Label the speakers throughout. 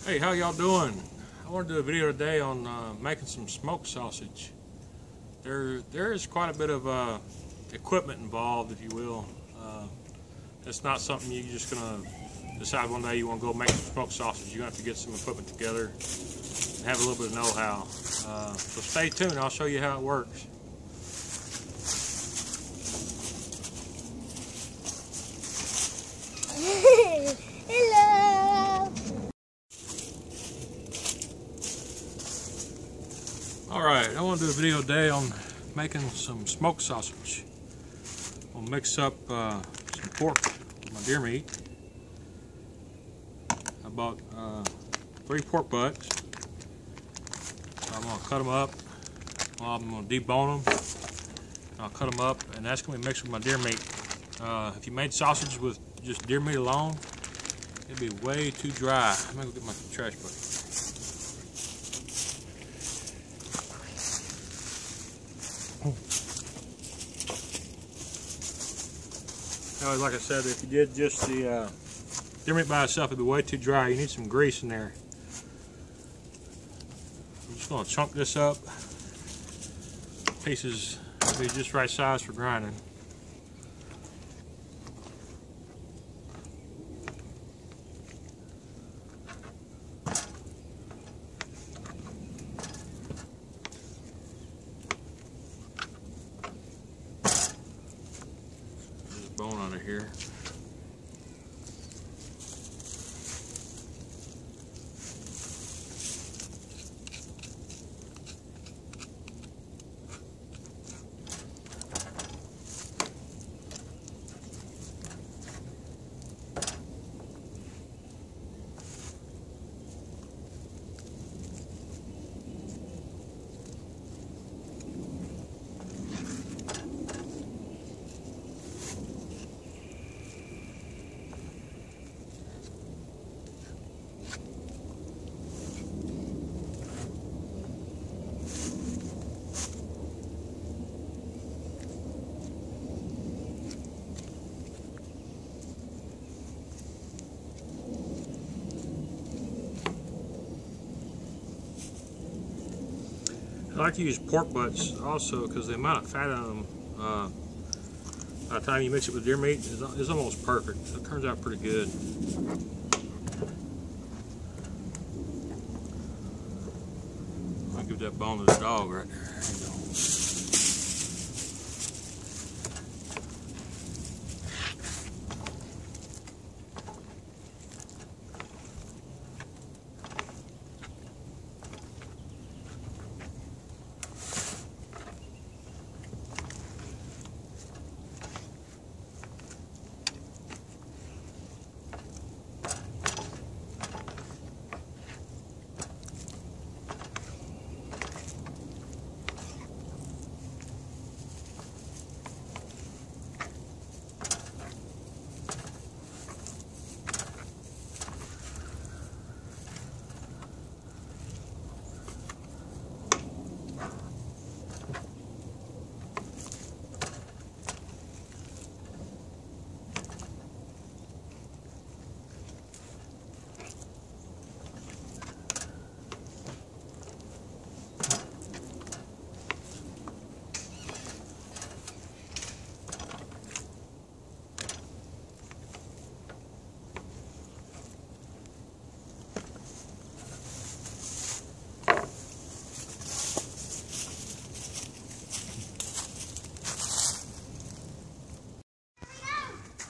Speaker 1: Hey, how y'all doing? I want to do a video today on making some smoked sausage. There is quite a bit of equipment involved, if you will. It's not something you're just gonna decide one day you want to go make some smoked sausage. You're gonna have to get some equipment together and have a little bit of know-how. So stay tuned. I'll show you how it works. Alright, I want to do a video today on making some smoked sausage. I'll mix up some pork with my deer meat. I bought 3 pork butts. I'm going to cut them up. I'm going to debone them. I'll cut them up, and that's going to be mixed with my deer meat. If you made sausage with just deer meat alone, it'd be way too dry. I'm going to go get my trash bucket. Like I said, if you did just the deer meat by itself, it'd be way too dry. You need some grease in there. I'm just going to chunk this up. Pieces will be just right size for grinding. Bone out of here. I like to use pork butts also because the amount of fat on them, by the time you mix it with deer meat, is almost perfect. It turns out pretty good. I'll give that bone to the dog right there. There you go.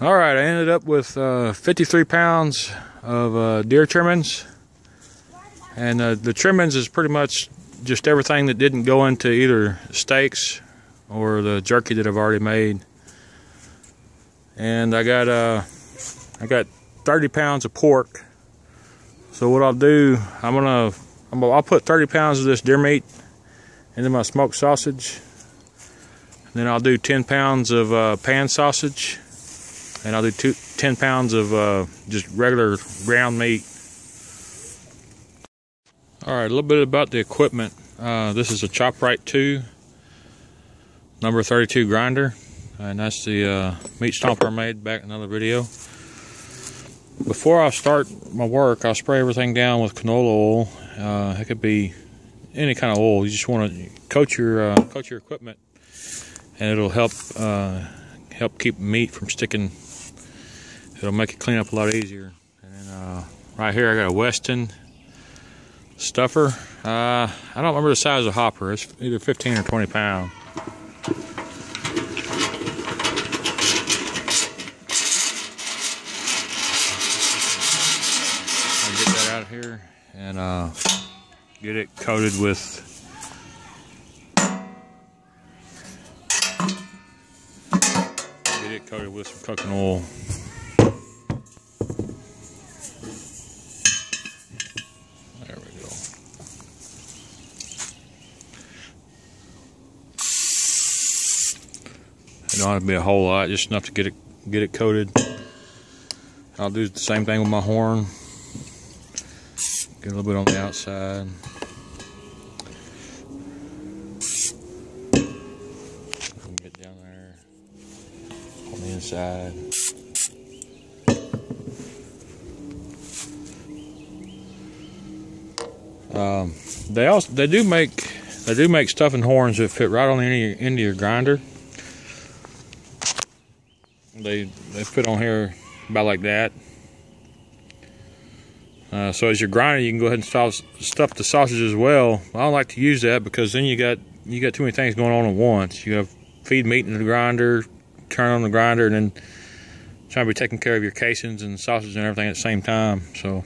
Speaker 1: Alright, I ended up with 53 pounds of deer trimmings, and the trimmings is pretty much just everything that didn't go into either steaks or the jerky that I've already made. And I got 30 pounds of pork. So what I'll do, I'll put 30 pounds of this deer meat into my smoked sausage. And then I'll do 10 pounds of pan sausage. And I'll do 10 pounds of just regular ground meat. Alright, a little bit about the equipment. This is a ChopRite 2 number 32 grinder. And that's the meat stomper I made back in another video. Before I start my work, I spray everything down with canola oil. It could be any kind of oil. You just want to coat your equipment, and it'll help keep meat from sticking. It'll make it clean up a lot easier. And then right here I got a Weston stuffer. I don't remember the size of the hopper. It's either 15 or 20 pounds. I'll get that out of here and get it coated with some cooking oil. There we go. It don't have to be a whole lot, just enough to get it coated. I'll do the same thing with my horn. Get a little bit on the outside. Get down there on the inside. They do make stuffing horns that fit right on the end of your grinder. They fit on here about like that. So as you're grinding, you can go ahead and stuff the sausage as well. I don't like to use that because then you got too many things going on at once. You have feed meat in the grinder, turn on the grinder, and then trying to be taking care of your casings and sausage and everything at the same time. So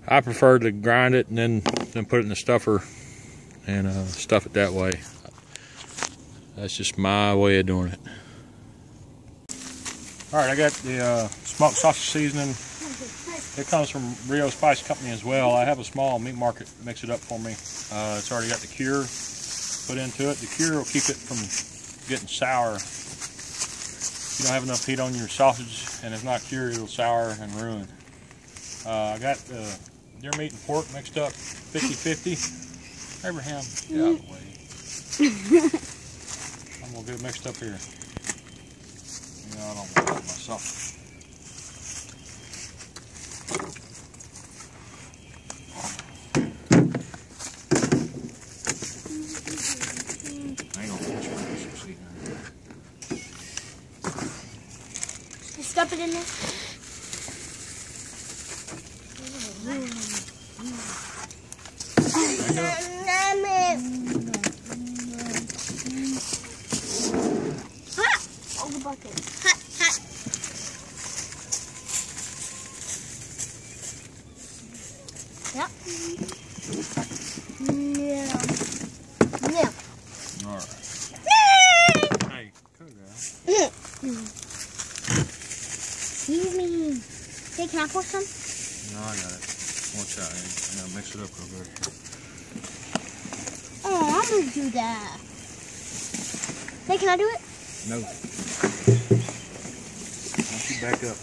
Speaker 1: I prefer to grind it and then put it in the stuffer and stuff it that way. That's just my way of doing it. Alright, I got the smoked sausage seasoning. It comes from Rio Spice Company as well. I have a small meat market mix it up for me. It's already got the cure put into it. The cure will keep it from getting sour. If you don't have enough heat on your sausage and it's not cured, it'll sour and ruin. I got deer meat and pork mixed up 50-50. Abraham, get out of the way. I'm going to get it mixed up here. You know, I don't want to help myself.
Speaker 2: Stuff it in there. Hot! Oh, the bucket. Hot, hot. Yep. Yeah. Yeah.
Speaker 1: All right. Hey, cool girl.
Speaker 2: Excuse me. Hey, can I pour some?
Speaker 1: No, I got it. Watch out, I gotta mix it up real good.
Speaker 2: Oh, I'm gonna do that. Hey, can I do it?
Speaker 1: No. Why don't you back up?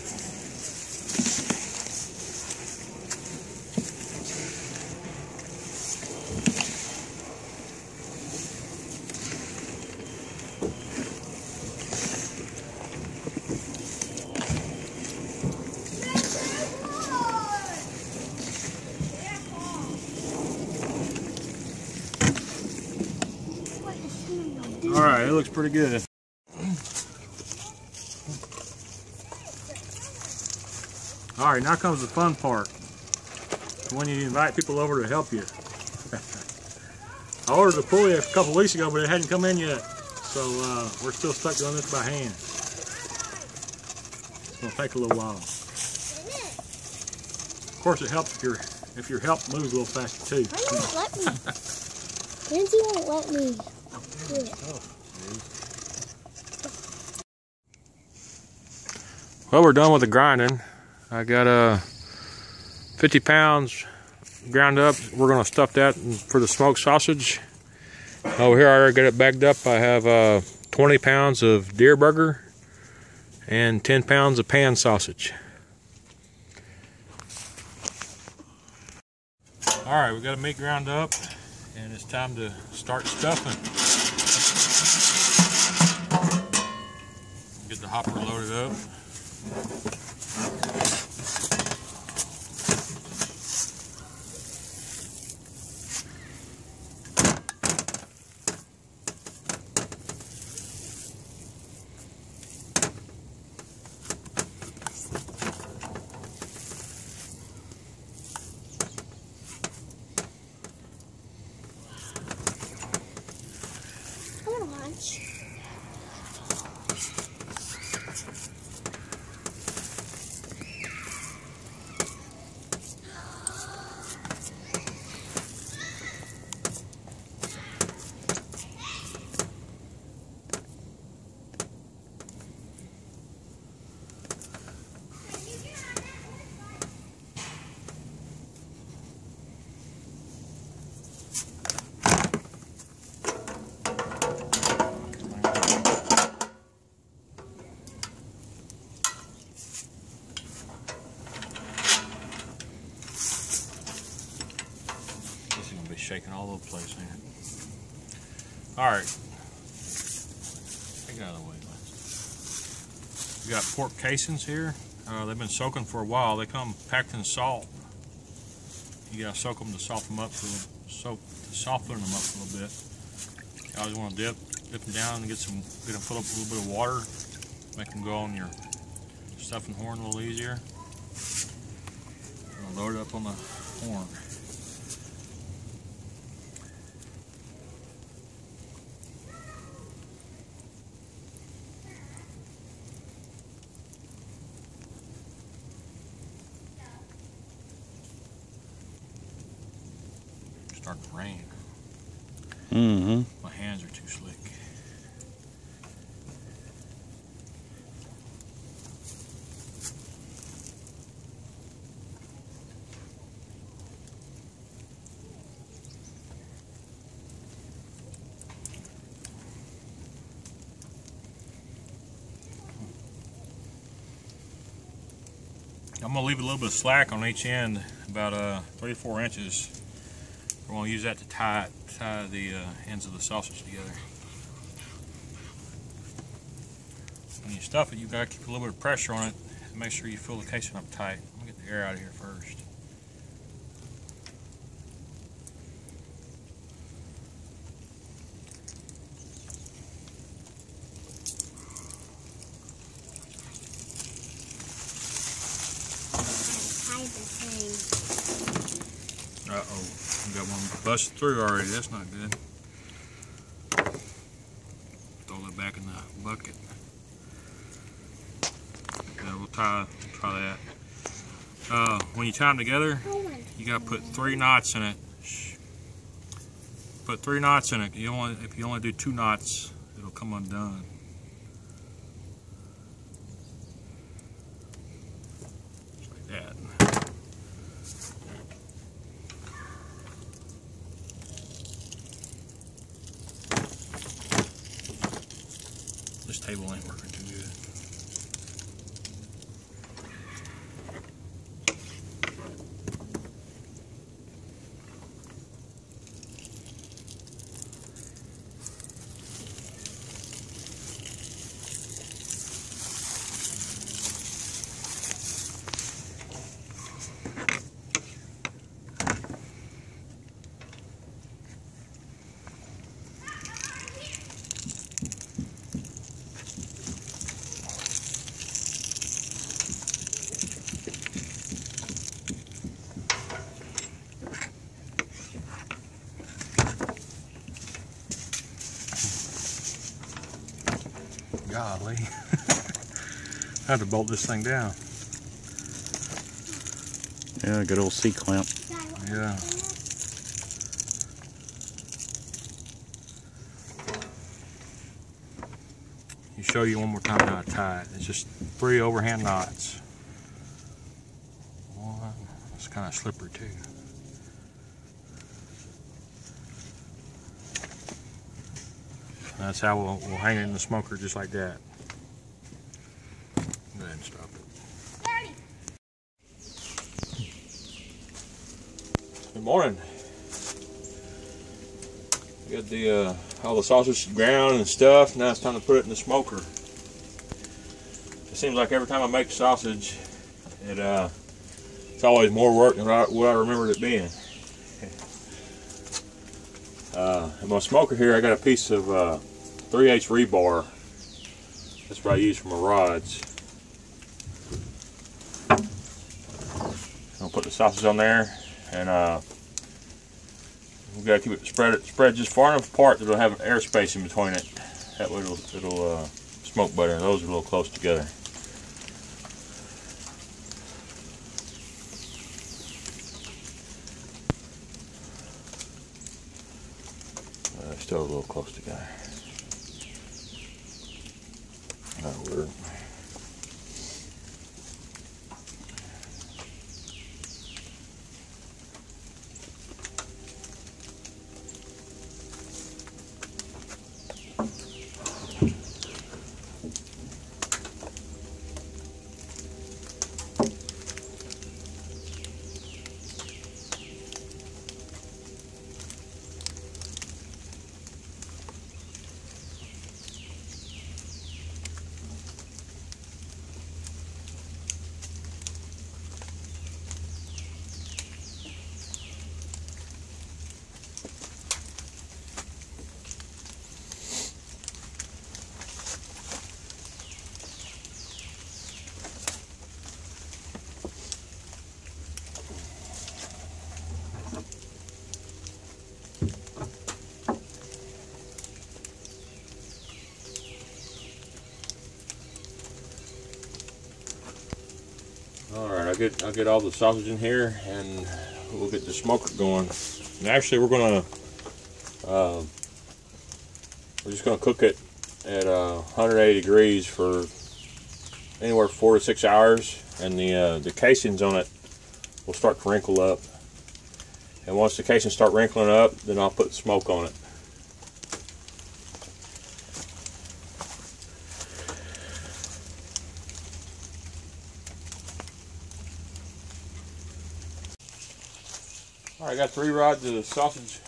Speaker 1: Alright, it looks pretty good. Alright, now comes the fun part. When you invite people over to help you. I ordered a pulley a couple weeks ago, but it hadn't come in yet. So we're still stuck doing this by hand. It's going to take a little while. Of course it helps if your help moves a little faster too.
Speaker 2: Why won't it let me? Nancy won't let me.
Speaker 1: Well, we're done with the grinding. I got 50 pounds ground up. We're going to stuff that for the smoked sausage. Over here I already got it bagged up. I have 20 pounds of deer burger and 10 pounds of pan sausage. Alright, we got the meat ground up and it's time to start stuffing. Get the hopper loaded up. shaking all over the place, ain't it? Alright. Take it out of the way. We got pork casings here. They've been soaking for a while. They come packed in salt. You gotta soak them to soften them up for soften them up a little bit. You always want to dip them down and get them fill up with a little bit of water. Make them go on your stuffing horn a little easier. Load it up on the horn. Starting to rain. My hands are too slick. I'm going to leave a little bit of slack on each end, about 3 to 4 inches. We're going to use that to tie the ends of the sausage together. When you stuff it, you've got to keep a little bit of pressure on it and make sure you fill the casing up tight. I'm going to get the air out of here first. Uh-oh, we got one busted through already. That's not good. Throw that back in the bucket. Yeah, we'll try that. When you tie them together, you got to put 3 knots in it. Put 3 knots in it. If you only do 2 knots, it'll come undone. Just like that. This table ain't working too good. Golly. I had to bolt this thing down.
Speaker 3: Yeah, good old C-clamp.
Speaker 1: Yeah. You show you one more time how to tie it. It's just 3 overhand knots. One. It's kind of slippery too. That's how we'll hang it in the smoker, just like that. Go ahead and stop it. Good morning. We got the all the sausage ground and stuff. Now it's time to put it in the smoker. It seems like every time I make sausage, it's always more work than what I remembered it being. In my smoker here, I got a piece of 3/8 rebar. That's what I use for my rods. I'll put the sausage on there, and we've got to keep it spread just far enough apart that it'll have an airspace in between it. That way it'll smoke better. Those are a little close together. Still a little close together. That'll work. I'll get all the sausage in here, and we'll get the smoker going. And actually, we're just gonna cook it at 180 degrees for anywhere 4 to 6 hours, and the casings on it will start to wrinkle up. And once the casings start wrinkling up, then I'll put smoke on it. Alright, I got 3 rods of sausage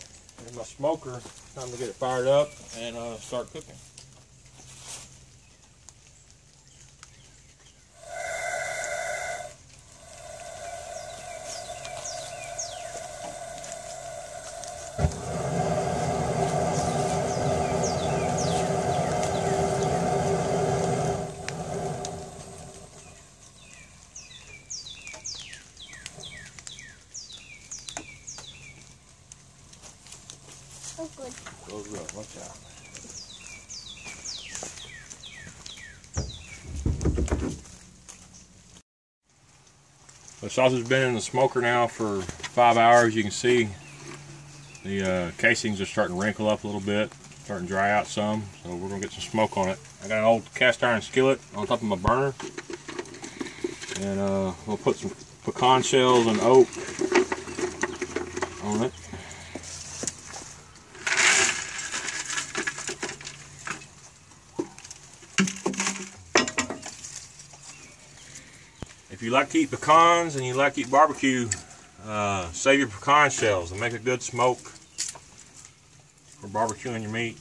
Speaker 1: in my smoker. Time to get it fired up and start cooking.
Speaker 2: Oh, good.
Speaker 1: Goes up, watch out. The sausage has been in the smoker now for 5 hours. You can see the casings are starting to wrinkle up a little bit, starting to dry out some, so we're going to get some smoke on it. I got an old cast iron skillet on top of my burner, and we'll put some pecan shells and oak on it. If you like to eat pecans and you like to eat barbecue, save your pecan shells and make a good smoke for barbecuing your meat.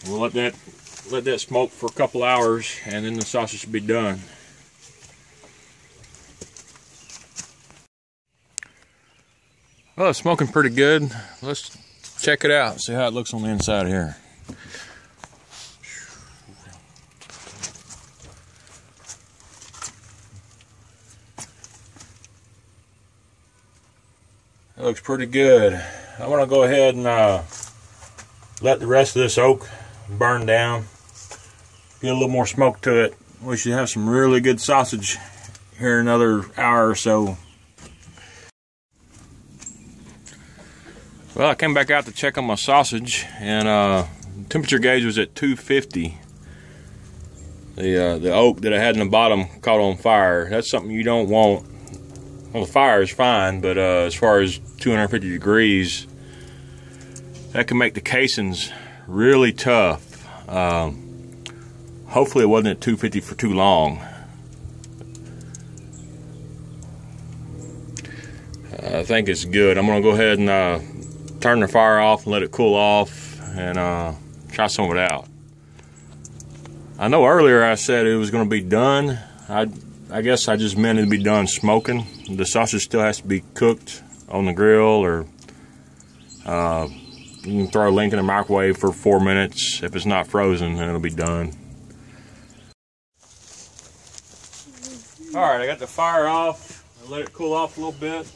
Speaker 1: We'll let that smoke for a couple hours, and then the sausage should be done. Well, it's smoking pretty good. Let's check it out, see how it looks on the inside here. It looks pretty good. I'm going to go ahead and let the rest of this oak burn down. Get a little more smoke to it. We should have some really good sausage here in another hour or so. Well, I came back out to check on my sausage, and temperature gauge was at 250. The oak that I had in the bottom caught on fire. That's something you don't want. Well, the fire is fine, but as far as 250 degrees, that can make the casings really tough. Hopefully it wasn't at 250 for too long. I think it's good. I'm going to go ahead and turn the fire off and let it cool off, and try some of it out. I know earlier I said it was going to be done. I guess I just meant it to be done smoking. The sausage still has to be cooked on the grill, or you can throw a link in the microwave for 4 minutes. If it's not frozen, then it'll be done. Alright, I got the fire off. I let it cool off a little bit.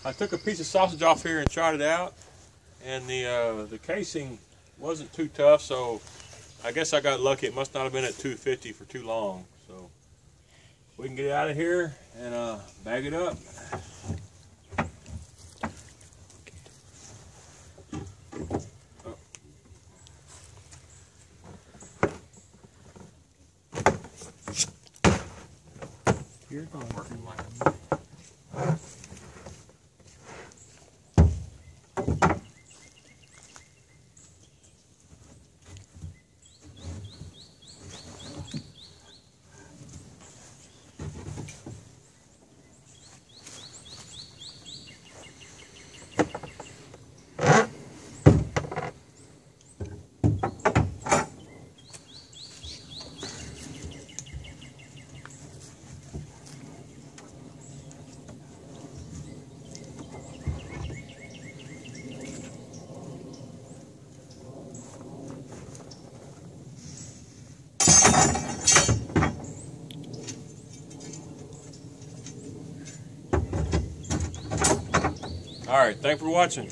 Speaker 1: I took a piece of sausage off here and tried it out, and the casing wasn't too tough, so I guess I got lucky. It must not have been at 250 for too long. So we can get it out of here and bag it up. You're going working like a Alright, thanks for watching.